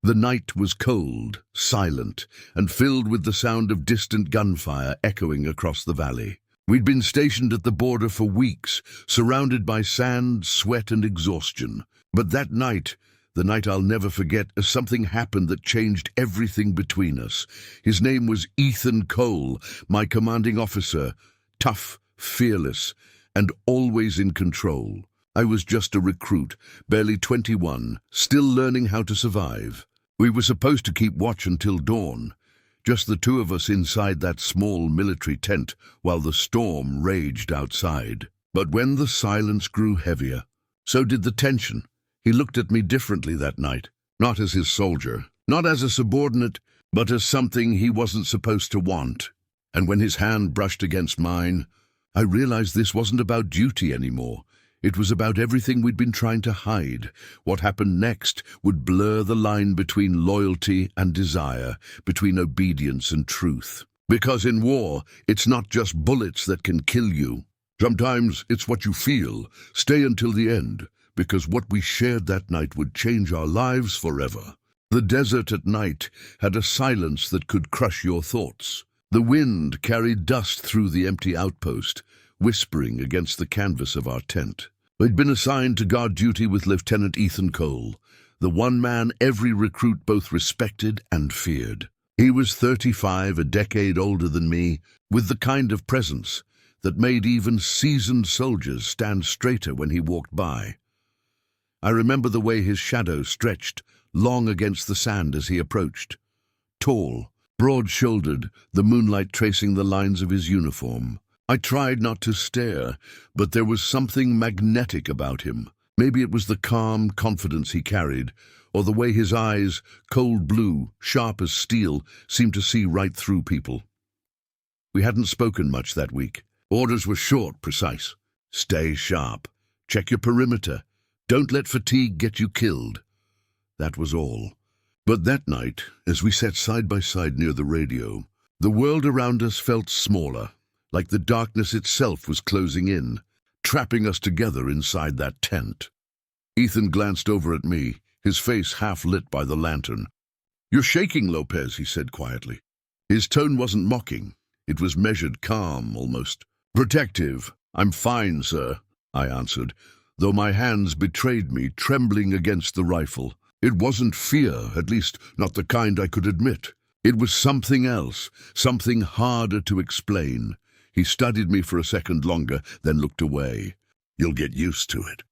The night was cold, silent, and filled with the sound of distant gunfire echoing across the valley. We'd been stationed at the border for weeks, surrounded by sand, sweat, and exhaustion. But that night, the night I'll never forget, something happened that changed everything between us. His name was Ethan Cole, my commanding officer, tough, fearless, and always in control. I was just a recruit, barely 21, still learning how to survive. We were supposed to keep watch until dawn, just the two of us inside that small military tent while the storm raged outside. But when the silence grew heavier, so did the tension. He looked at me differently that night, not as his soldier, not as a subordinate, but as something he wasn't supposed to want. And when his hand brushed against mine, I realized this wasn't about duty anymore. It was about everything we'd been trying to hide. What happened next would blur the line between loyalty and desire, between obedience and truth. Because in war, it's not just bullets that can kill you. Sometimes it's what you feel. Stay until the end, because what we shared that night would change our lives forever. The desert at night had a silence that could crush your thoughts. The wind carried dust through the empty outpost, whispering against the canvas of our tent. We'd been assigned to guard duty with Lieutenant Ethan Cole, the one man every recruit both respected and feared. He was 35, a decade older than me, with the kind of presence that made even seasoned soldiers stand straighter when he walked by. I remember the way his shadow stretched long against the sand as he approached. Tall, broad-shouldered, the moonlight tracing the lines of his uniform. I tried not to stare, but there was something magnetic about him. Maybe it was the calm confidence he carried, or the way his eyes, cold blue, sharp as steel, seemed to see right through people. We hadn't spoken much that week. Orders were short, precise. Stay sharp. Check your perimeter. Don't let fatigue get you killed. That was all. But that night, as we sat side by side near the radio, the world around us felt smaller, like the darkness itself was closing in, trapping us together inside that tent. Ethan glanced over at me, his face half lit by the lantern. "You're shaking, Lopez," he said quietly. His tone wasn't mocking. It was measured, calm, almost protective. "I'm fine, sir," I answered, though my hands betrayed me, trembling against the rifle. It wasn't fear, at least not the kind I could admit. It was something else, something harder to explain. He studied me for a second longer, then looked away. "You'll get used to it.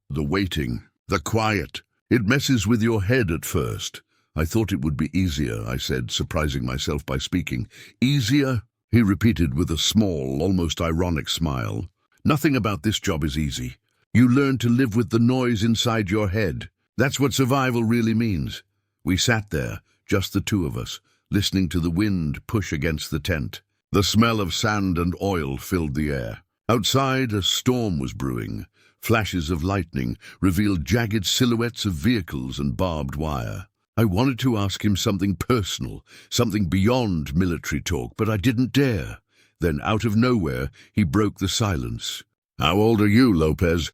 The waiting, the quiet. It messes with your head at first." "I thought it would be easier," I said, surprising myself by speaking. "Easier?" he repeated with a small, almost ironic smile. "Nothing about this job is easy. You learn to live with the noise inside your head. That's what survival really means." We sat there, just the two of us, listening to the wind push against the tent. The smell of sand and oil filled the air. Outside, a storm was brewing. Flashes of lightning revealed jagged silhouettes of vehicles and barbed wire. I wanted to ask him something personal, something beyond military talk, but I didn't dare. Then, out of nowhere, he broke the silence. "How old are you, Lopez?"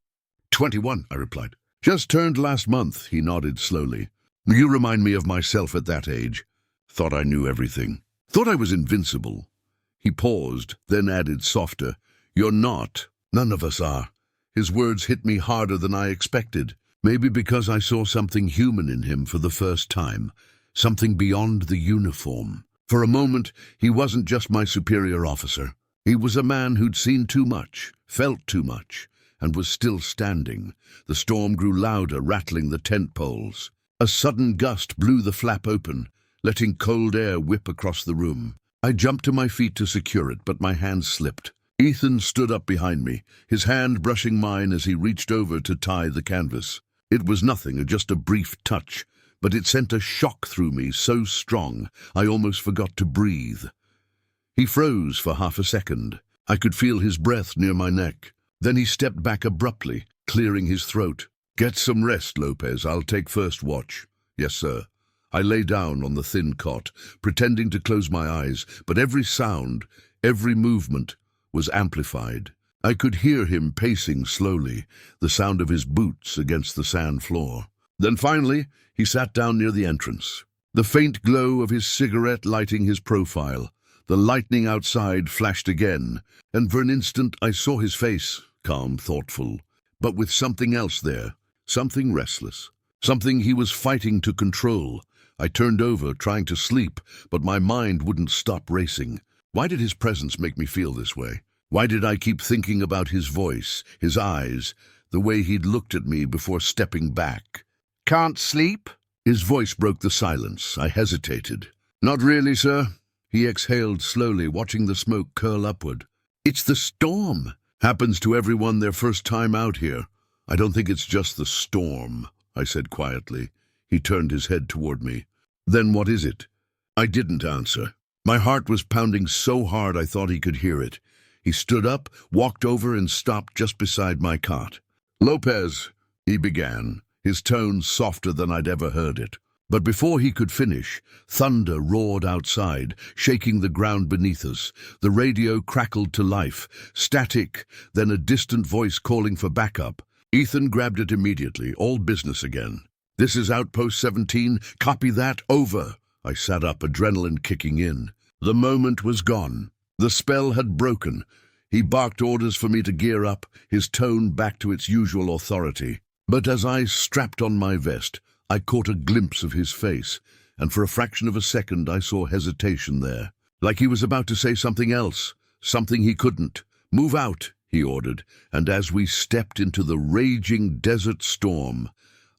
21, I replied. "Just turned last month," he nodded slowly. "You remind me of myself at that age. Thought I knew everything. Thought I was invincible." He paused, then added softer, "You're not. None of us are." His words hit me harder than I expected. Maybe because I saw something human in him for the first time, something beyond the uniform. For a moment, he wasn't just my superior officer. He was a man who'd seen too much, felt too much, and was still standing. The storm grew louder, rattling the tent poles. A sudden gust blew the flap open, letting cold air whip across the room. I jumped to my feet to secure it, but my hand slipped. Ethan stood up behind me, his hand brushing mine as he reached over to tie the canvas. It was nothing, just a brief touch, but it sent a shock through me so strong I almost forgot to breathe. He froze for half a second. I could feel his breath near my neck. Then he stepped back abruptly, clearing his throat. "Get some rest, Lopez. I'll take first watch." "Yes, sir." I lay down on the thin cot, pretending to close my eyes, but every sound, every movement was amplified. I could hear him pacing slowly, the sound of his boots against the sand floor. Then finally, he sat down near the entrance. The faint glow of his cigarette lighting his profile. The lightning outside flashed again, and for an instant I saw his face, calm, thoughtful, but with something else there, something restless, something he was fighting to control. I turned over, trying to sleep, but my mind wouldn't stop racing. Why did his presence make me feel this way? Why did I keep thinking about his voice, his eyes, the way he'd looked at me before stepping back? "Can't sleep?" His voice broke the silence. I hesitated. "Not really, sir." He exhaled slowly, watching the smoke curl upward. "It's the storm. Happens to everyone their first time out here. I don't think it's just the storm," I said quietly. He turned his head toward me. "Then what is it?" I didn't answer. My heart was pounding so hard I thought he could hear it. He stood up, walked over, and stopped just beside my cot. "Lopez," he began, his tone softer than I'd ever heard it. But before he could finish, thunder roared outside, shaking the ground beneath us. The radio crackled to life, static, then a distant voice calling for backup. Ethan grabbed it immediately, all business again. "This is Outpost 17, copy that, over." I sat up, adrenaline kicking in. The moment was gone. The spell had broken. He barked orders for me to gear up, his tone back to its usual authority. But as I strapped on my vest, I caught a glimpse of his face, and for a fraction of a second I saw hesitation there. Like he was about to say something else, something he couldn't. "Move out," he ordered, and as we stepped into the raging desert storm,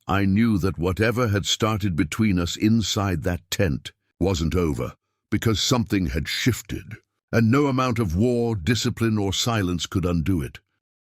I knew that whatever had started between us inside that tent wasn't over, because something had shifted, and no amount of war, discipline, or silence could undo it.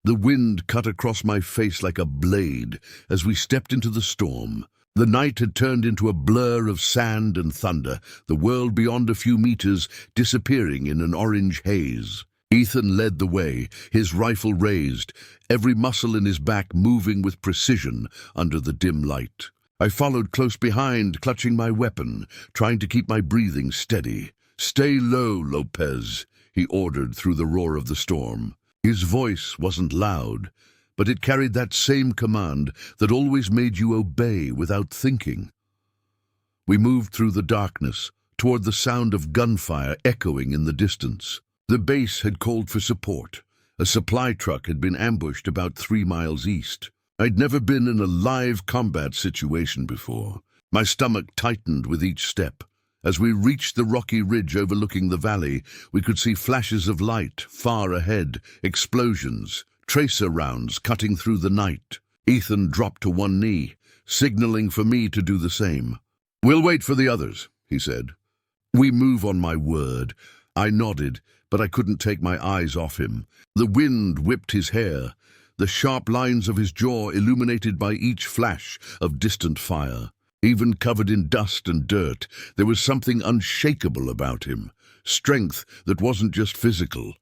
The wind cut across my face like a blade as we stepped into the storm. The night had turned into a blur of sand and thunder, the world beyond a few meters disappearing in an orange haze. Ethan led the way, his rifle raised, every muscle in his back moving with precision under the dim light. I followed close behind, clutching my weapon, trying to keep my breathing steady. "Stay low, Lopez," he ordered through the roar of the storm. His voice wasn't loud, but it carried that same command that always made you obey without thinking. We moved through the darkness, toward the sound of gunfire echoing in the distance. The base had called for support. A supply truck had been ambushed about 3 miles east. I'd never been in a live combat situation before. My stomach tightened with each step. As we reached the rocky ridge overlooking the valley, we could see flashes of light far ahead, explosions, tracer rounds cutting through the night. Ethan dropped to one knee, signaling for me to do the same. "We'll wait for the others," he said. "We move on my word." I nodded, but I couldn't take my eyes off him. The wind whipped his hair, the sharp lines of his jaw illuminated by each flash of distant fire. Even covered in dust and dirt, there was something unshakable about him, strength that wasn't just physical.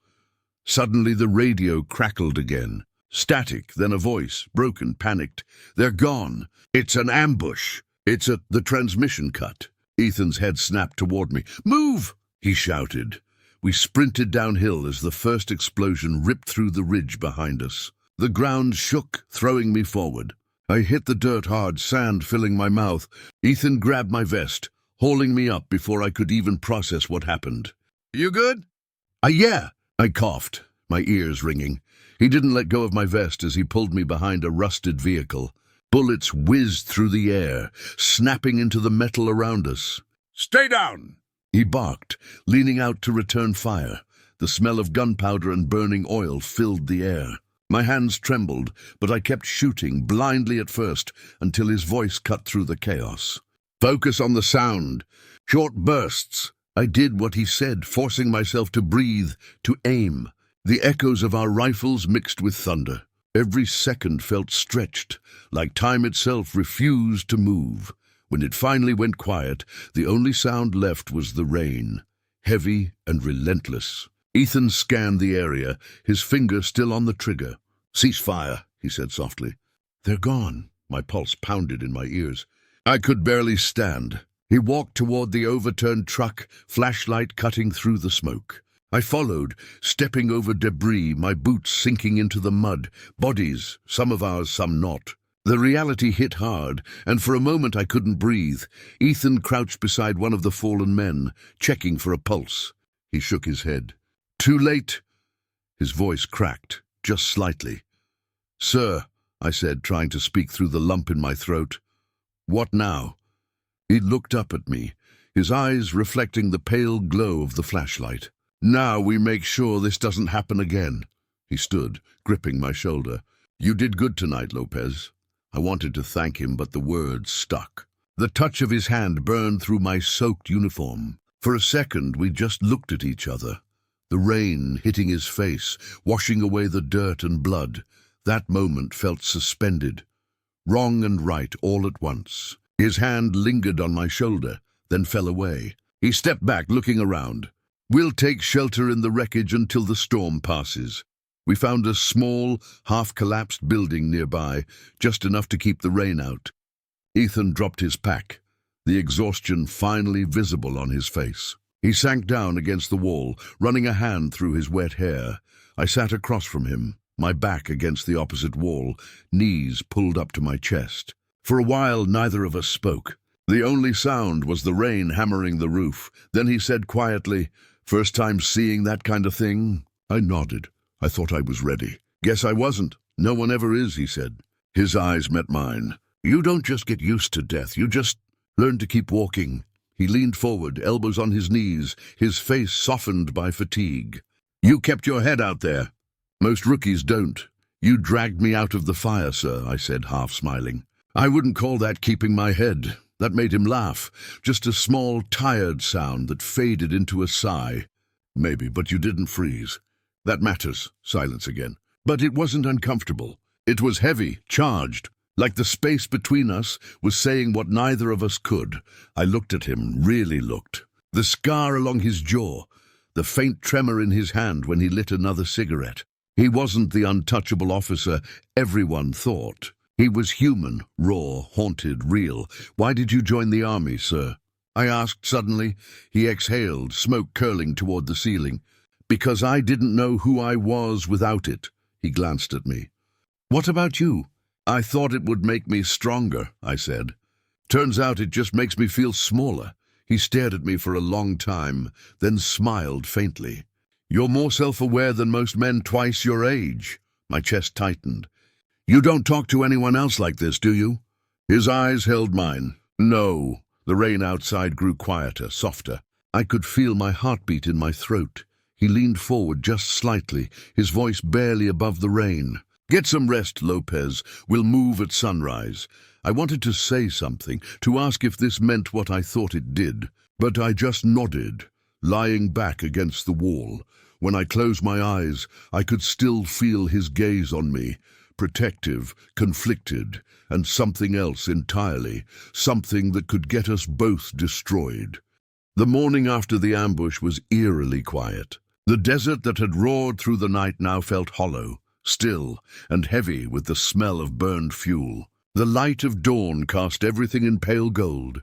Suddenly the radio crackled again. Static, then a voice, broken, panicked. "They're gone. It's an ambush. The transmission cut." Ethan's head snapped toward me. "Move!" he shouted. We sprinted downhill as the first explosion ripped through the ridge behind us. The ground shook, throwing me forward. I hit the dirt hard, sand filling my mouth. Ethan grabbed my vest, hauling me up before I could even process what happened. "You good?" Yeah," I coughed, my ears ringing. He didn't let go of my vest as he pulled me behind a rusted vehicle. Bullets whizzed through the air, snapping into the metal around us. "Stay down!" he barked, leaning out to return fire. The smell of gunpowder and burning oil filled the air. My hands trembled, but I kept shooting, blindly at first, until his voice cut through the chaos. "Focus on the sound. Short bursts." I did what he said, forcing myself to breathe, to aim. The echoes of our rifles mixed with thunder. Every second felt stretched, like time itself refused to move. When it finally went quiet, the only sound left was the rain, heavy and relentless. Ethan scanned the area, his finger still on the trigger. "Cease fire," he said softly. "They're gone." My pulse pounded in my ears. I could barely stand. He walked toward the overturned truck, flashlight cutting through the smoke. I followed, stepping over debris, my boots sinking into the mud. Bodies, some of ours, some not. The reality hit hard, and for a moment I couldn't breathe. Ethan crouched beside one of the fallen men, checking for a pulse. He shook his head. "Too late." His voice cracked, just slightly. "Sir," I said, trying to speak through the lump in my throat. "What now?" He looked up at me, his eyes reflecting the pale glow of the flashlight. "Now we make sure this doesn't happen again." He stood, gripping my shoulder. "You did good tonight, Lopez." I wanted to thank him, but the words stuck. The touch of his hand burned through my soaked uniform. For a second, we just looked at each other. The rain hitting his face, washing away the dirt and blood. That moment felt suspended. Wrong and right all at once. His hand lingered on my shoulder, then fell away. He stepped back, looking around. "We'll take shelter in the wreckage until the storm passes." We found a small, half-collapsed building nearby, just enough to keep the rain out. Ethan dropped his pack, the exhaustion finally visible on his face. He sank down against the wall, running a hand through his wet hair. I sat across from him, my back against the opposite wall, knees pulled up to my chest. For a while, neither of us spoke. The only sound was the rain hammering the roof. Then he said quietly, "First time seeing that kind of thing?" I nodded. I thought I was ready. "Guess I wasn't. No one ever is," he said. His eyes met mine. "You don't just get used to death, you just learn to keep walking." He leaned forward, elbows on his knees, his face softened by fatigue. "You kept your head out there. Most rookies don't. You dragged me out of the fire, sir," I said, half smiling. "I wouldn't call that keeping my head." That made him laugh, just a small, tired sound that faded into a sigh. "Maybe, but you didn't freeze. That matters." Silence again. But it wasn't uncomfortable. It was heavy, charged, like the space between us was saying what neither of us could. I looked at him, really looked. The scar along his jaw, the faint tremor in his hand when he lit another cigarette. He wasn't the untouchable officer everyone thought. He was human, raw, haunted, real. "Why did you join the army, sir?" I asked suddenly. He exhaled, smoke curling toward the ceiling. "Because I didn't know who I was without it." He glanced at me. "What about you?" "I thought it would make me stronger," I said. "Turns out it just makes me feel smaller." He stared at me for a long time, then smiled faintly. "You're more self-aware than most men twice your age." My chest tightened. "You don't talk to anyone else like this, do you?" His eyes held mine. "No." The rain outside grew quieter, softer. I could feel my heartbeat in my throat. He leaned forward just slightly, his voice barely above the rain. "Get some rest, Lopez. We'll move at sunrise." I wanted to say something, to ask if this meant what I thought it did, but I just nodded, lying back against the wall. When I closed my eyes, I could still feel his gaze on me, protective, conflicted, and something else entirely, something that could get us both destroyed. The morning after the ambush was eerily quiet. The desert that had roared through the night now felt hollow, still, and heavy with the smell of burned fuel. The light of dawn cast everything in pale gold.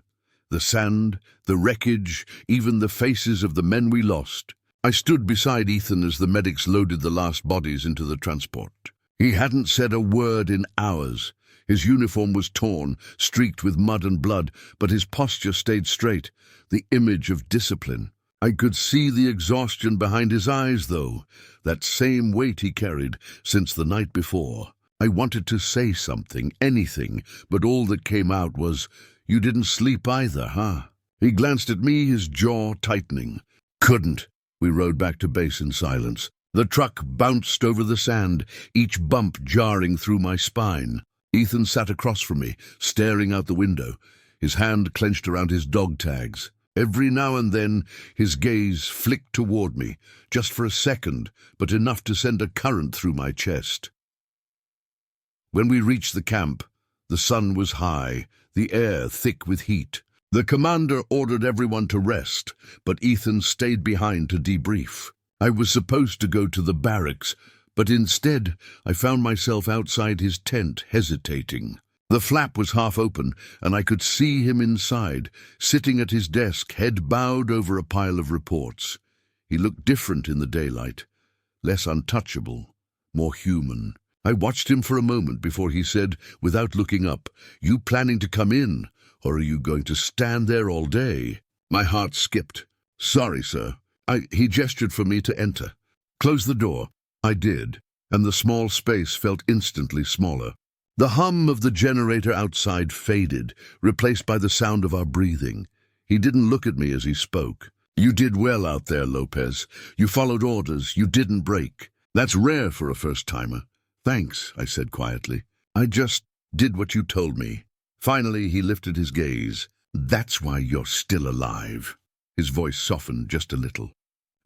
The sand, the wreckage, even the faces of the men we lost. I stood beside Ethan as the medics loaded the last bodies into the transport. He hadn't said a word in hours. His uniform was torn, streaked with mud and blood, but his posture stayed straight, the image of discipline. I could see the exhaustion behind his eyes, though, that same weight he carried since the night before. I wanted to say something, anything, but all that came out was, "You didn't sleep either, huh?" He glanced at me, his jaw tightening. "Couldn't." We rode back to base in silence. The truck bounced over the sand, each bump jarring through my spine. Ethan sat across from me, staring out the window, his hand clenched around his dog tags. Every now and then, his gaze flicked toward me, just for a second, but enough to send a current through my chest. When we reached the camp, the sun was high, the air thick with heat. The commander ordered everyone to rest, but Ethan stayed behind to debrief. I was supposed to go to the barracks, but instead I found myself outside his tent, hesitating. The flap was half open, and I could see him inside, sitting at his desk, head bowed over a pile of reports. He looked different in the daylight, less untouchable, more human. I watched him for a moment before he said, without looking up, "You planning to come in, or are you going to stand there all day?" My heart skipped. "Sorry, sir." He gestured for me to enter. "Close the door." I did, and the small space felt instantly smaller. The hum of the generator outside faded, replaced by the sound of our breathing. He didn't look at me as he spoke. "You did well out there, Lopez. You followed orders. You didn't break. That's rare for a first-timer." "Thanks," I said quietly. "I just did what you told me." Finally, he lifted his gaze. "That's why you're still alive." His voice softened just a little.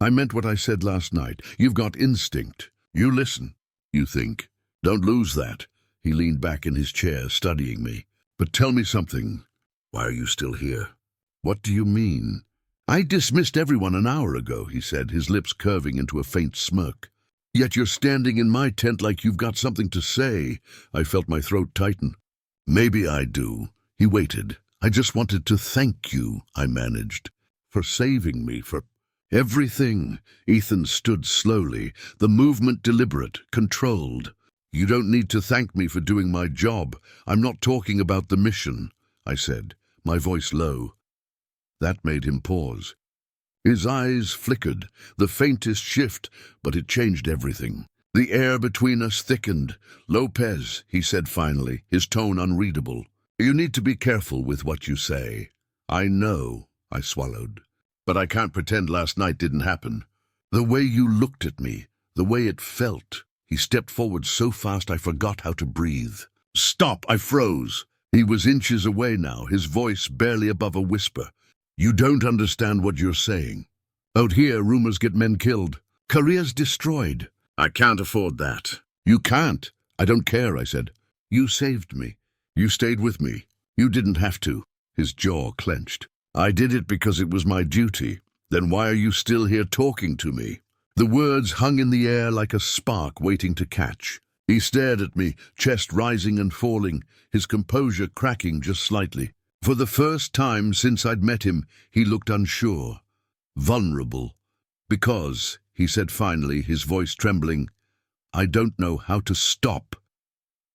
"I meant what I said last night. You've got instinct. You listen. You think. Don't lose that." He leaned back in his chair, studying me. "But tell me something. Why are you still here?" "What do you mean?" "I dismissed everyone an hour ago," he said, his lips curving into a faint smirk. "Yet you're standing in my tent like you've got something to say." I felt my throat tighten. "Maybe I do." He waited. "I just wanted to thank you," I managed, "for saving me, for everything." Ethan stood slowly, the movement deliberate, controlled. "You don't need to thank me for doing my job. I'm not talking about the mission," I said, my voice low. That made him pause. His eyes flickered, the faintest shift, but it changed everything. The air between us thickened. "Lopez," he said finally, his tone unreadable, "you need to be careful with what you say." "I know," I swallowed, "but I can't pretend last night didn't happen. The way you looked at me, the way it felt." He stepped forward so fast I forgot how to breathe. "Stop!" I froze. He was inches away now, his voice barely above a whisper. "You don't understand what you're saying. Out here, rumors get men killed. Careers destroyed. I can't afford that." "You can't." "I don't care," I said. "You saved me. You stayed with me. You didn't have to." His jaw clenched. "I did it because it was my duty. Then why are you still here talking to me?" The words hung in the air like a spark waiting to catch. He stared at me, chest rising and falling, his composure cracking just slightly. For the first time since I'd met him, he looked unsure, vulnerable. "Because," he said finally, his voice trembling, "I don't know how to stop."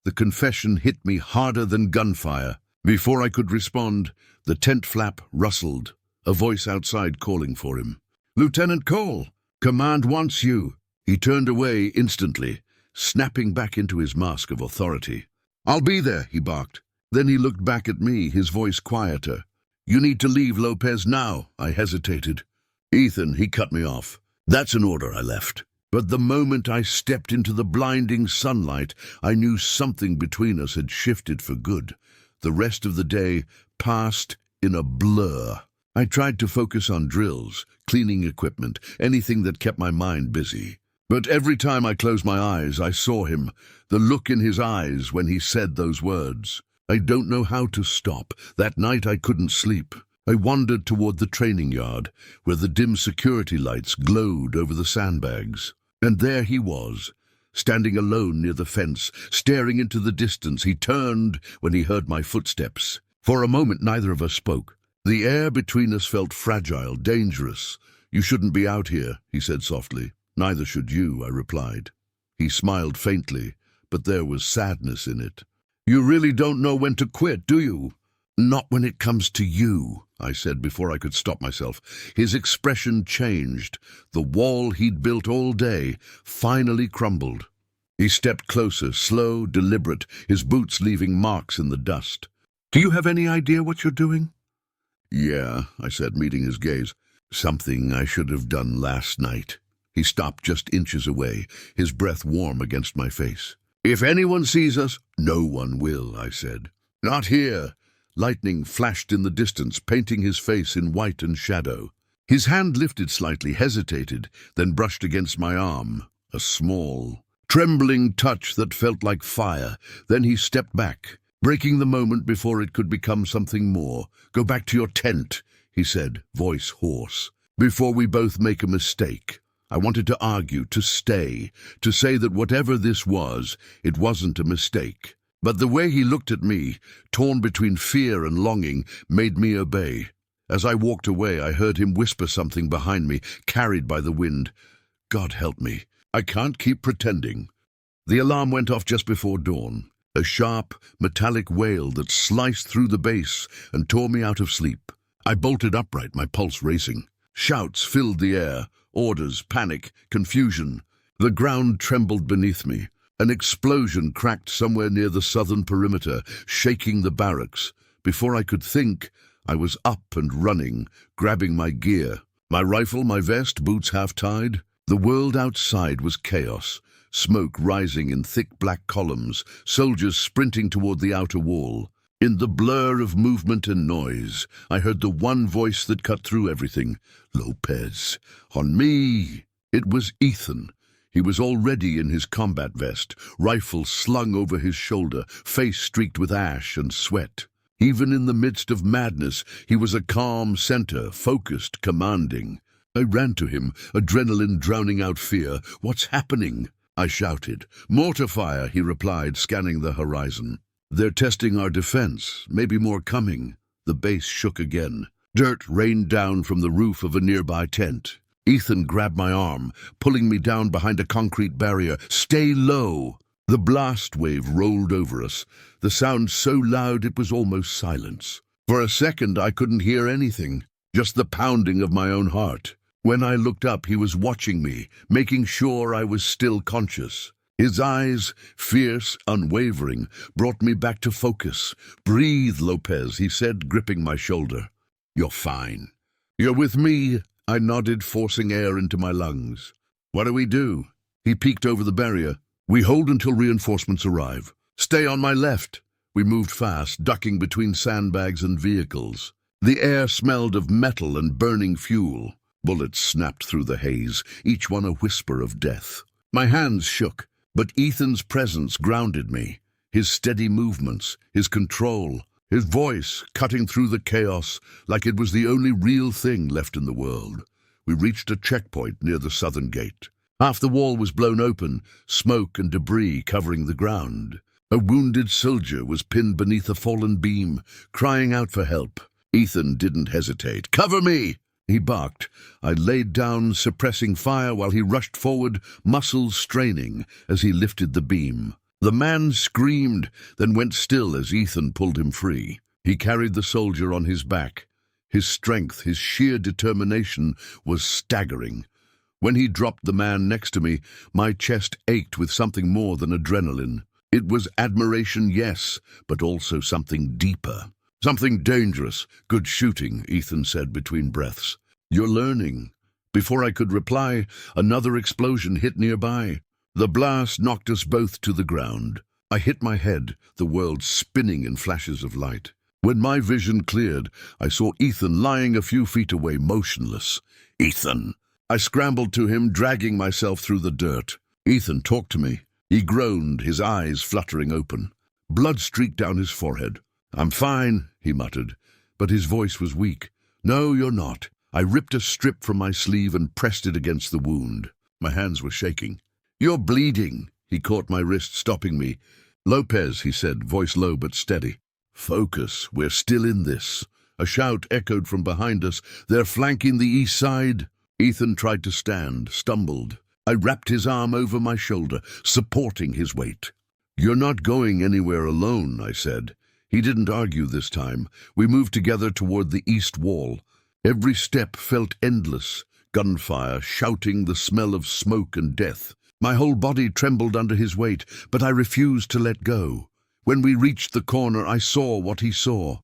The confession hit me harder than gunfire. Before I could respond, the tent flap rustled, a voice outside calling for him. "Lieutenant Cole, command wants you." He turned away instantly, snapping back into his mask of authority. "I'll be there," he barked. Then he looked back at me, his voice quieter. "You need to leave, Lopez, now." I hesitated. "Ethan," he cut me off. "That's an order." I left. But the moment I stepped into the blinding sunlight, I knew something between us had shifted for good. The rest of the day passed in a blur. I tried to focus on drills, cleaning equipment, anything that kept my mind busy. But every time I closed my eyes, I saw him, the look in his eyes when he said those words. I don't know how to stop. That night I couldn't sleep. I wandered toward the training yard, where the dim security lights glowed over the sandbags. And there he was, standing alone near the fence, staring into the distance. He turned when he heard my footsteps. For a moment neither of us spoke. The air between us felt fragile, dangerous. "You shouldn't be out here," he said softly. "Neither should you," I replied. He smiled faintly, but there was sadness in it. "You really don't know when to quit, do you?" "Not when it comes to you," I said before I could stop myself. His expression changed. The wall he'd built all day finally crumbled. He stepped closer, slow, deliberate, his boots leaving marks in the dust. "Do you have any idea what you're doing?" "Yeah," I said, meeting his gaze. "Something I should have done last night." He stopped just inches away, his breath warm against my face. "If anyone sees us—" "No one will," I said. "Not here." Lightning flashed in the distance, painting his face in white and shadow. His hand lifted slightly, hesitated, then brushed against my arm. A small, trembling touch that felt like fire. Then he stepped back, breaking the moment before it could become something more. "Go back to your tent," he said, voice hoarse, "before we both make a mistake." I wanted to argue, to stay, to say that whatever this was, it wasn't a mistake. But the way he looked at me, torn between fear and longing, made me obey. As I walked away, I heard him whisper something behind me, carried by the wind. God help me. I can't keep pretending. The alarm went off just before dawn, a sharp, metallic wail that sliced through the base and tore me out of sleep. I bolted upright, my pulse racing. Shouts filled the air, orders, panic, confusion. The ground trembled beneath me. An explosion cracked somewhere near the southern perimeter, shaking the barracks. Before I could think, I was up and running, grabbing my gear. My rifle, my vest, boots half-tied. The world outside was chaos. Smoke rising in thick black columns, soldiers sprinting toward the outer wall. In the blur of movement and noise, I heard the one voice that cut through everything. Lopez. On me. It was Ethan. He was already in his combat vest, rifle slung over his shoulder, face streaked with ash and sweat. Even in the midst of madness, he was a calm center, focused, commanding. I ran to him, adrenaline drowning out fear. What's happening? I shouted. Mortar fire, he replied, scanning the horizon. They're testing our defense, maybe more coming. The base shook again. Dirt rained down from the roof of a nearby tent. Ethan grabbed my arm, pulling me down behind a concrete barrier. Stay low! The blast wave rolled over us, the sound so loud it was almost silence. For a second I couldn't hear anything, just the pounding of my own heart. When I looked up, he was watching me, making sure I was still conscious. His eyes, fierce, unwavering, brought me back to focus. Breathe, Lopez, he said, gripping my shoulder. You're fine. You're with me, I nodded, forcing air into my lungs. What do we do? He peeked over the barrier. We hold until reinforcements arrive. Stay on my left. We moved fast, ducking between sandbags and vehicles. The air smelled of metal and burning fuel. Bullets snapped through the haze, each one a whisper of death. My hands shook, but Ethan's presence grounded me. His steady movements, his control, his voice cutting through the chaos like it was the only real thing left in the world. We reached a checkpoint near the southern gate. Half the wall was blown open, smoke and debris covering the ground. A wounded soldier was pinned beneath a fallen beam, crying out for help. Ethan didn't hesitate. Cover me! He barked. I laid down, suppressing fire while he rushed forward, muscles straining as he lifted the beam. The man screamed, then went still as Ethan pulled him free. He carried the soldier on his back. His strength, his sheer determination was staggering. When he dropped the man next to me, my chest ached with something more than adrenaline. It was admiration, yes, but also something deeper. Something dangerous. Good shooting, Ethan said between breaths. You're learning. Before I could reply, another explosion hit nearby. The blast knocked us both to the ground. I hit my head, the world spinning in flashes of light. When my vision cleared, I saw Ethan lying a few feet away, motionless. Ethan! I scrambled to him, dragging myself through the dirt. Ethan talked to me. He groaned, his eyes fluttering open. Blood streaked down his forehead. I'm fine, he muttered, but his voice was weak. No, you're not. I ripped a strip from my sleeve and pressed it against the wound. My hands were shaking. You're bleeding. He caught my wrist, stopping me. Lopez, he said, voice low but steady. Focus, we're still in this. A shout echoed from behind us. They're flanking the east side. Ethan tried to stand, stumbled. I wrapped his arm over my shoulder, supporting his weight. You're not going anywhere alone, I said. He didn't argue this time. We moved together toward the east wall. Every step felt endless. Gunfire, shouting, the smell of smoke and death. My whole body trembled under his weight, but I refused to let go. When we reached the corner, I saw what he saw.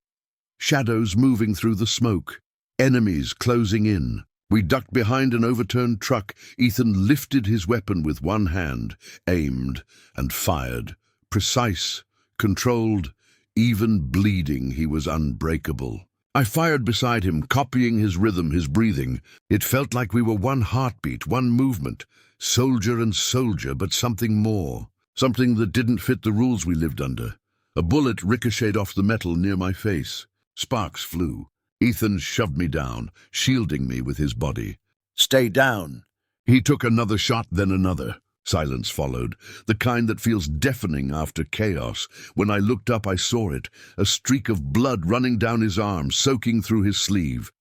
Shadows moving through the smoke. Enemies closing in. We ducked behind an overturned truck. Ethan lifted his weapon with one hand, aimed, and fired. Precise, controlled, even bleeding, he was unbreakable. I fired beside him, copying his rhythm, his breathing. It felt like we were one heartbeat, one movement. Soldier and soldier, but something more. Something that didn't fit the rules we lived under. A bullet ricocheted off the metal near my face. Sparks flew. Ethan shoved me down, shielding me with his body. Stay down. He took another shot, then another. Silence followed, the kind that feels deafening after chaos. When I looked up, I saw it, a streak of blood running down his arm, soaking through his sleeve.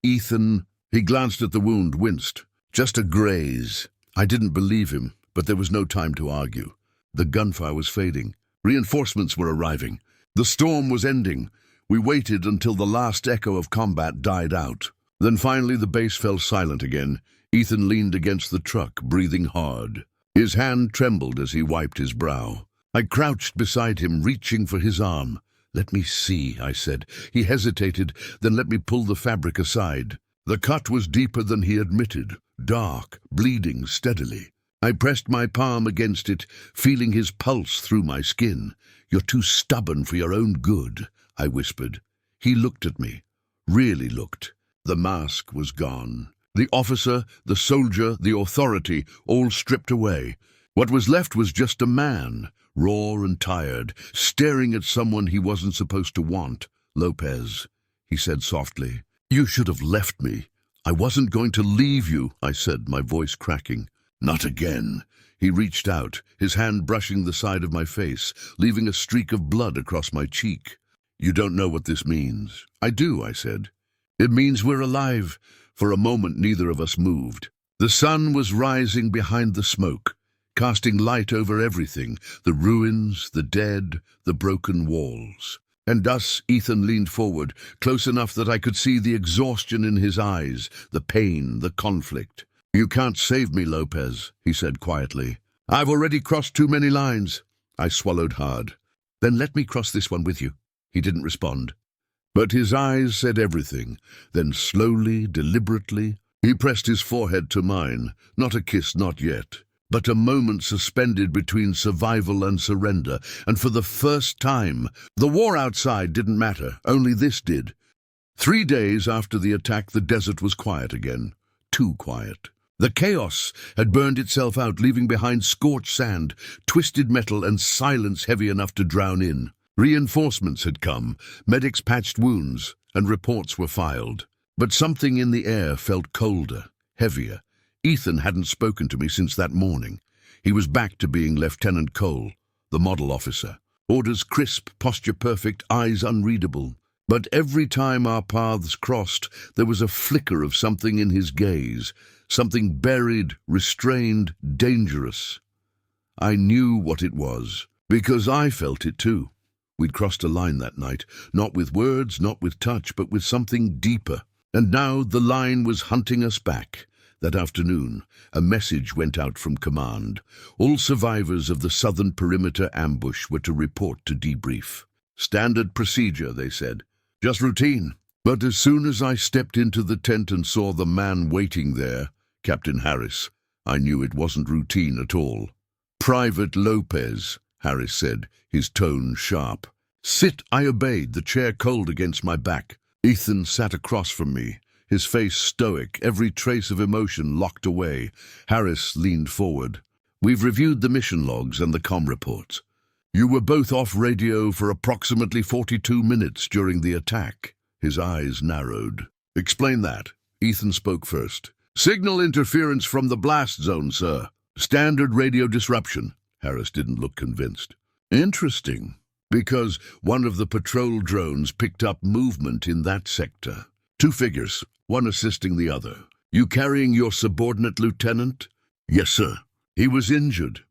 Ethan, he glanced at the wound, winced. Just a graze. I didn't believe him, but there was no time to argue. The gunfire was fading. Reinforcements were arriving. The storm was ending. We waited until the last echo of combat died out. Then finally the base fell silent again. Ethan leaned against the truck, breathing hard. His hand trembled as he wiped his brow. I crouched beside him, reaching for his arm. "Let me see," I said. He hesitated, then let me pull the fabric aside. The cut was deeper than he admitted, dark, bleeding steadily. I pressed my palm against it, feeling his pulse through my skin. "You're too stubborn for your own good," I whispered. He looked at me, really looked. The mask was gone. The officer, the soldier, the authority, all stripped away. What was left was just a man, raw and tired, staring at someone he wasn't supposed to want. "Lopez," he said softly. "You should have left me." "I wasn't going to leave you," I said, my voice cracking. "Not again." He reached out, his hand brushing the side of my face, leaving a streak of blood across my cheek. "You don't know what this means." "I do," I said. "It means we're alive." For a moment, neither of us moved. The sun was rising behind the smoke, casting light over everything, the ruins, the dead, the broken walls. And thus Ethan leaned forward, close enough that I could see the exhaustion in his eyes, the pain, the conflict. "You can't save me, Lopez," he said quietly. "I've already crossed too many lines." I swallowed hard. "Then let me cross this one with you." He didn't respond. But his eyes said everything. Then slowly, deliberately, he pressed his forehead to mine. Not a kiss, not yet, but a moment suspended between survival and surrender. And for the first time, the war outside didn't matter, only this did. 3 days after the attack, the desert was quiet again. Too quiet. The chaos had burned itself out, leaving behind scorched sand, twisted metal, and silence heavy enough to drown in. Reinforcements had come, medics patched wounds, and reports were filed. But something in the air felt colder, heavier. Ethan hadn't spoken to me since that morning. He was back to being Lieutenant Cole, the model officer. Orders crisp, posture perfect, eyes unreadable. But every time our paths crossed, there was a flicker of something in his gaze, something buried, restrained, dangerous. I knew what it was, because I felt it too. We'd crossed a line that night, not with words, not with touch, but with something deeper. And now the line was hunting us back. That afternoon, a message went out from command. All survivors of the southern perimeter ambush were to report to debrief. Standard procedure, they said. Just routine. But as soon as I stepped into the tent and saw the man waiting there, Captain Harris, I knew it wasn't routine at all. "Private Lopez," Harris said, his tone sharp. "Sit," I obeyed, the chair cold against my back. Ethan sat across from me, his face stoic, every trace of emotion locked away. Harris leaned forward. "We've reviewed the mission logs and the comm reports. You were both off radio for approximately 42 minutes during the attack." His eyes narrowed. "Explain that." Ethan spoke first. "Signal interference from the blast zone, sir. Standard radio disruption." Harris didn't look convinced. "Interesting, because one of the patrol drones picked up movement in that sector. 2 figures, one assisting the other. You carrying your subordinate lieutenant?" "Yes, sir." "He was injured."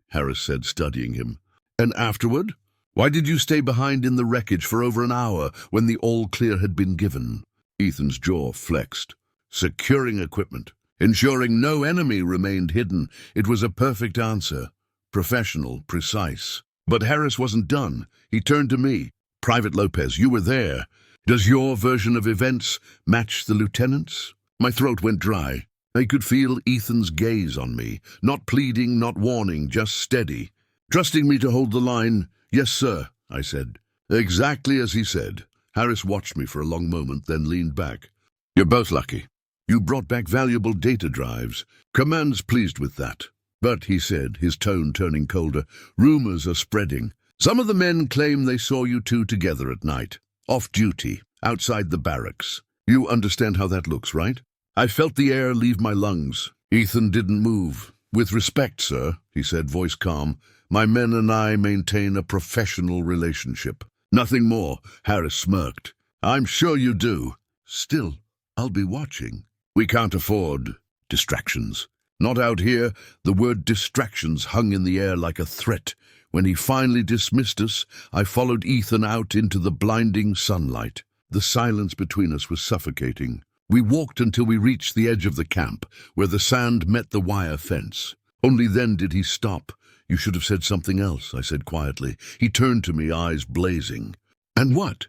Harris said, studying him. "And afterward? Why did you stay behind in the wreckage for over an hour when the all-clear had been given?" Ethan's jaw flexed. "Securing equipment. Ensuring no enemy remained hidden. It was a perfect answer. Professional, precise." But Harris wasn't done. He turned to me. "Private Lopez, you were there. Does your version of events match the lieutenant's?" My throat went dry. I could feel Ethan's gaze on me. Not pleading, not warning, just steady. Trusting me to hold the line, "Yes, sir," I said. Exactly as he said. Harris watched me for a long moment, then leaned back. "You're both lucky. You brought back valuable data drives. Command's pleased with that. But," he said, his tone turning colder, "rumors are spreading. Some of the men claim they saw you two together at night, off duty, outside the barracks. You understand how that looks, right?" I felt the air leave my lungs. Ethan didn't move. "With respect, sir," he said, voice calm, "my men and I maintain a professional relationship. Nothing more." Harris smirked. "I'm sure you do. Still, I'll be watching. We can't afford distractions." Not out here. The word distractions hung in the air like a threat. When he finally dismissed us, I followed Ethan out into the blinding sunlight. The silence between us was suffocating. We walked until we reached the edge of the camp, where the sand met the wire fence. Only then did he stop. "You should have said something else," I said quietly. He turned to me, eyes blazing. "And what?"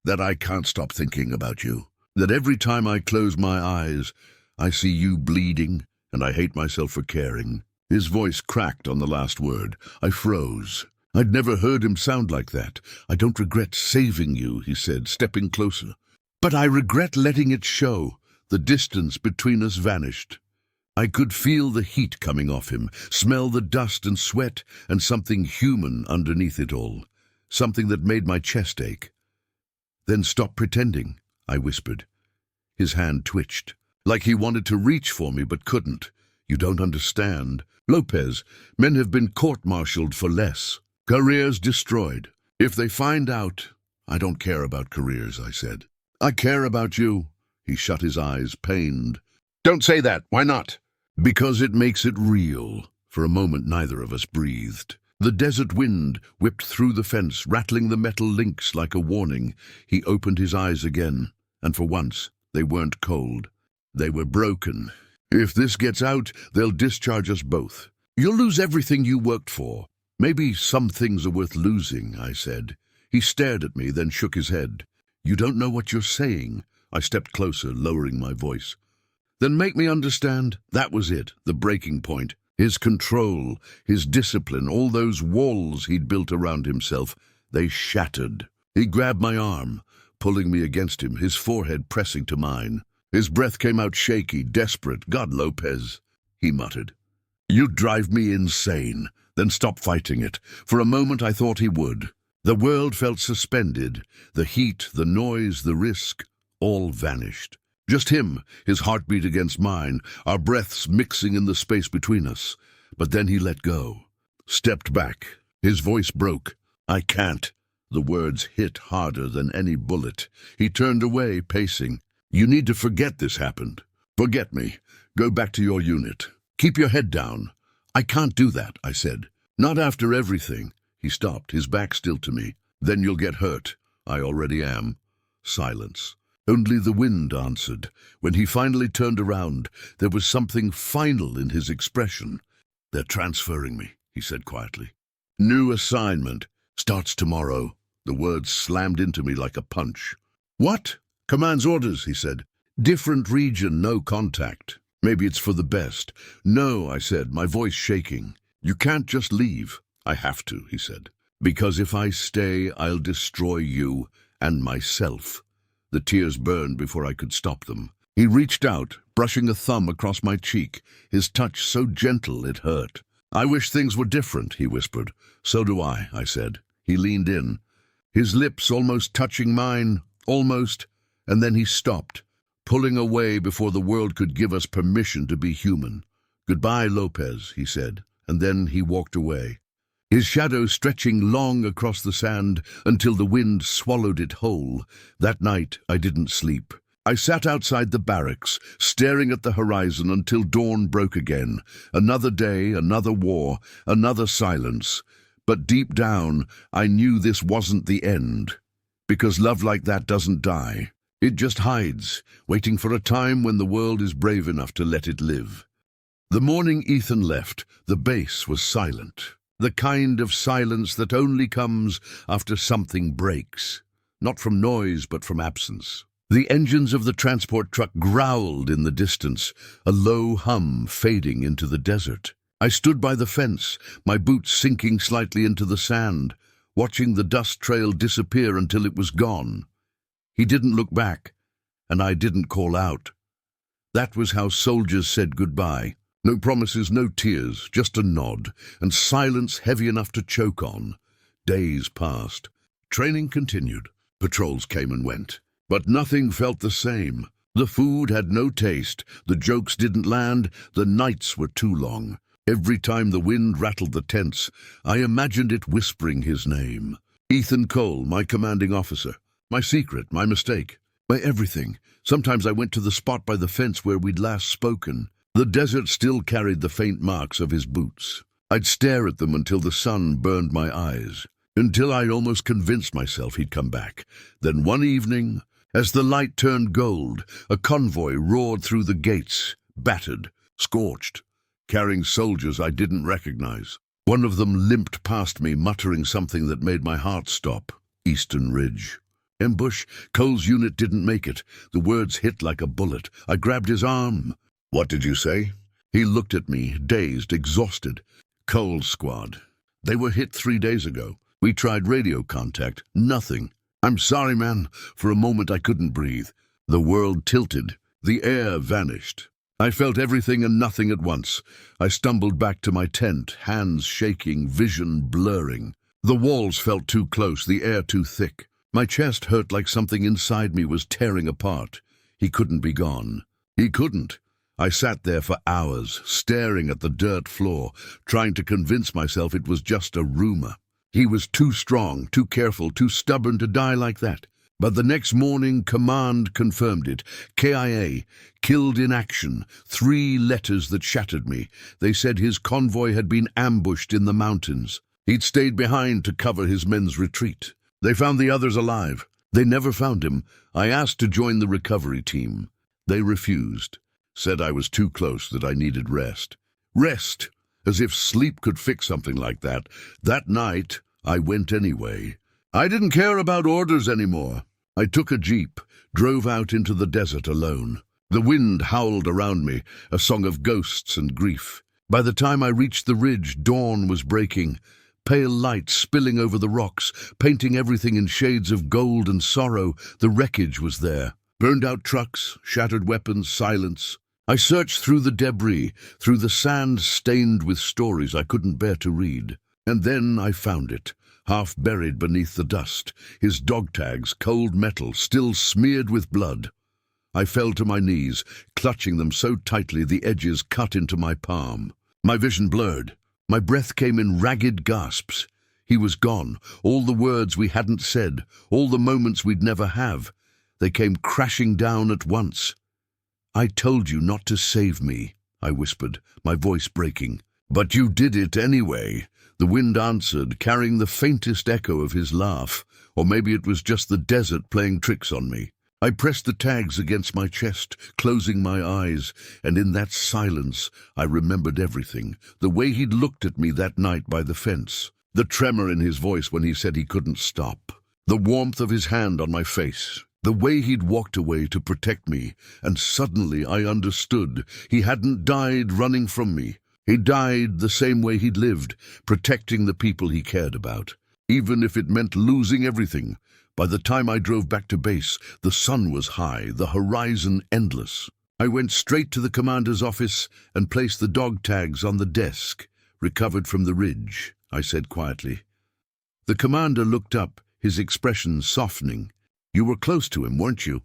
"That I can't stop thinking about you. That every time I close my eyes, I see you bleeding, and I hate myself for caring." His voice cracked on the last word. I froze. I'd never heard him sound like that. "I don't regret saving you," he said, stepping closer. "But I regret letting it show." The distance between us vanished. I could feel the heat coming off him, smell the dust and sweat, and something human underneath it all. Something that made my chest ache. "Then stop pretending," I whispered. His hand twitched, like he wanted to reach for me but couldn't. "You don't understand. Lopez, men have been court-martialed for less. Careers destroyed. If they find out—" "I don't care about careers," I said. "I care about you." He shut his eyes, pained. "Don't say that. Why not?" "Because it makes it real." For a moment neither of us breathed. The desert wind whipped through the fence, rattling the metal links like a warning. He opened his eyes again, and for once they weren't cold. They were broken. "If this gets out, they'll discharge us both. You'll lose everything you worked for." "Maybe some things are worth losing," I said. He stared at me, then shook his head. "You don't know what you're saying." I stepped closer, lowering my voice. "Then make me understand." That was it, the breaking point. His control, his discipline, all those walls he'd built around himself, they shattered. He grabbed my arm, pulling me against him, his forehead pressing to mine. His breath came out shaky, desperate. "God, Lopez," he muttered. "You drive me insane." "Then stop fighting it." For a moment I thought he would. The world felt suspended. The heat, the noise, the risk, all vanished. Just him, his heartbeat against mine, our breaths mixing in the space between us. But then he let go, stepped back. His voice broke. "I can't." The words hit harder than any bullet. He turned away, pacing. "You need to forget this happened. Forget me. Go back to your unit. Keep your head down." "I can't do that," I said. "Not after everything." He stopped, his back still to me. "Then you'll get hurt." "I already am." Silence. Only the wind answered. When he finally turned around, there was something final in his expression. "They're transferring me," he said quietly. "New assignment. Starts tomorrow." The words slammed into me like a punch. "What?" "Command's orders," he said. "Different region, no contact. Maybe it's for the best." "No," I said, my voice shaking. "You can't just leave." "I have to," he said. "Because if I stay, I'll destroy you and myself." The tears burned before I could stop them. He reached out, brushing a thumb across my cheek, his touch so gentle it hurt. "I wish things were different," he whispered. "So do I said. He leaned in, his lips almost touching mine, almost, and then he stopped, pulling away before the world could give us permission to be human. "Goodbye, Lopez," he said, and then he walked away. His shadow stretching long across the sand until the wind swallowed it whole. That night I didn't sleep. I sat outside the barracks, staring at the horizon until dawn broke again. Another day, another war, another silence. But deep down, I knew this wasn't the end. Because love like that doesn't die. It just hides, waiting for a time when the world is brave enough to let it live. The morning Ethan left, the base was silent. The kind of silence that only comes after something breaks. Not from noise, but from absence. The engines of the transport truck growled in the distance, a low hum fading into the desert. I stood by the fence, my boots sinking slightly into the sand, watching the dust trail disappear until it was gone. He didn't look back, and I didn't call out. That was how soldiers said goodbye. No promises, no tears, just a nod, and silence heavy enough to choke on. Days passed. Training continued. Patrols came and went. But nothing felt the same. The food had no taste, the jokes didn't land, the nights were too long. Every time the wind rattled the tents, I imagined it whispering his name. Ethan Cole, my commanding officer. My secret, my mistake, my everything. Sometimes I went to the spot by the fence where we'd last spoken. The desert still carried the faint marks of his boots. I'd stare at them until the sun burned my eyes, until I'd almost convinced myself he'd come back. Then one evening, as the light turned gold, a convoy roared through the gates, battered, scorched, carrying soldiers I didn't recognize. One of them limped past me, muttering something that made my heart stop. Eastern Ridge. Ambush. Cole's unit didn't make it. The words hit like a bullet. I grabbed his arm. "What did you say?" He looked at me, dazed, exhausted. "Cole's squad. They were hit 3 days ago. We tried radio contact. Nothing. I'm sorry, man." For a moment I couldn't breathe. The world tilted. The air vanished. I felt everything and nothing at once. I stumbled back to my tent, hands shaking, vision blurring. The walls felt too close, the air too thick. My chest hurt like something inside me was tearing apart. He couldn't be gone. He couldn't. I sat there for hours, staring at the dirt floor, trying to convince myself it was just a rumor. He was too strong, too careful, too stubborn to die like that. But the next morning, Command confirmed it. KIA, killed in action. 3 letters that shattered me. They said his convoy had been ambushed in the mountains. He'd stayed behind to cover his men's retreat. They found the others alive. They never found him. I asked to join the recovery team. They refused. Said I was too close, that I needed rest. Rest! As if sleep could fix something like that. That night, I went anyway. I didn't care about orders anymore. I took a jeep, drove out into the desert alone. The wind howled around me, a song of ghosts and grief. By the time I reached the ridge, dawn was breaking. Pale light spilling over the rocks, painting everything in shades of gold and sorrow. The wreckage was there. Burned-out trucks, shattered weapons, silence. I searched through the debris, through the sand stained with stories I couldn't bear to read. And then I found it, half buried beneath the dust, his dog tags, cold metal, still smeared with blood. I fell to my knees, clutching them so tightly the edges cut into my palm. My vision blurred. My breath came in ragged gasps. He was gone. All the words we hadn't said, all the moments we'd never have. They came crashing down at once. "I told you not to save me," I whispered, my voice breaking. "But you did it anyway," the wind answered, carrying the faintest echo of his laugh. Or maybe it was just the desert playing tricks on me. I pressed the tags against my chest, closing my eyes, and in that silence I remembered everything. The way he'd looked at me that night by the fence, the tremor in his voice when he said he couldn't stop, the warmth of his hand on my face, the way he'd walked away to protect me, and suddenly I understood. He hadn't died running from me. He died the same way he'd lived, protecting the people he cared about, even if it meant losing everything. By the time I drove back to base, the sun was high, the horizon endless. I went straight to the commander's office and placed the dog tags on the desk. "Recovered from the ridge," I said quietly. The commander looked up, his expression softening. "You were close to him, weren't you?"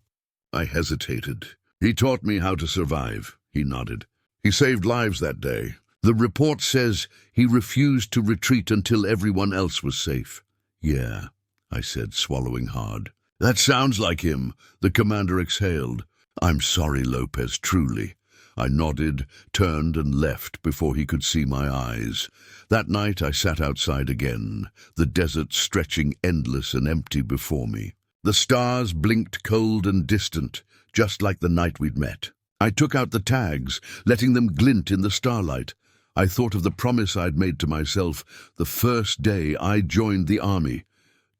I hesitated. "He taught me how to survive," he nodded. "He saved lives that day. The report says he refused to retreat until everyone else was safe." "Yeah," I said, swallowing hard. "That sounds like him," the commander exhaled. "I'm sorry, Lopez, truly." I nodded, turned and left before he could see my eyes. That night I sat outside again, the desert stretching endless and empty before me. The stars blinked cold and distant, just like the night we'd met. I took out the tags, letting them glint in the starlight. I thought of the promise I'd made to myself the first day I joined the army.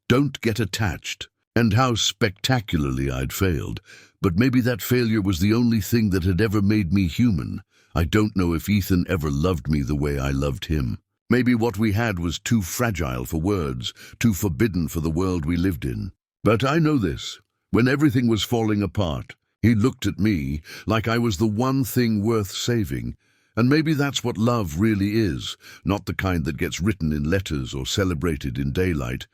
Don't get attached. And how spectacularly I'd failed. But maybe that failure was the only thing that had ever made me human. I don't know if Ethan ever loved me the way I loved him. Maybe what we had was too fragile for words, too forbidden for the world we lived in. But I know this. When everything was falling apart, he looked at me like I was the one thing worth saving. And maybe that's what love really is, not the kind that gets written in letters or celebrated in daylight,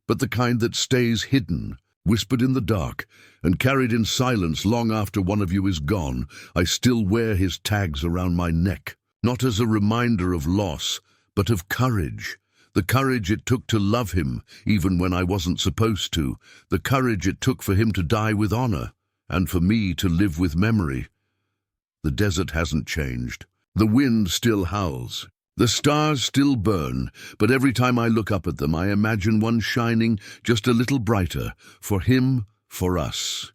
but the kind that stays hidden, whispered in the dark, and carried in silence long after one of you is gone. I still wear his tags around my neck, not as a reminder of loss, but of courage. The courage it took to love him, even when I wasn't supposed to. The courage it took for him to die with honor, and for me to live with memory. The desert hasn't changed. The wind still howls. The stars still burn, but every time I look up at them, I imagine one shining just a little brighter, for him, for us.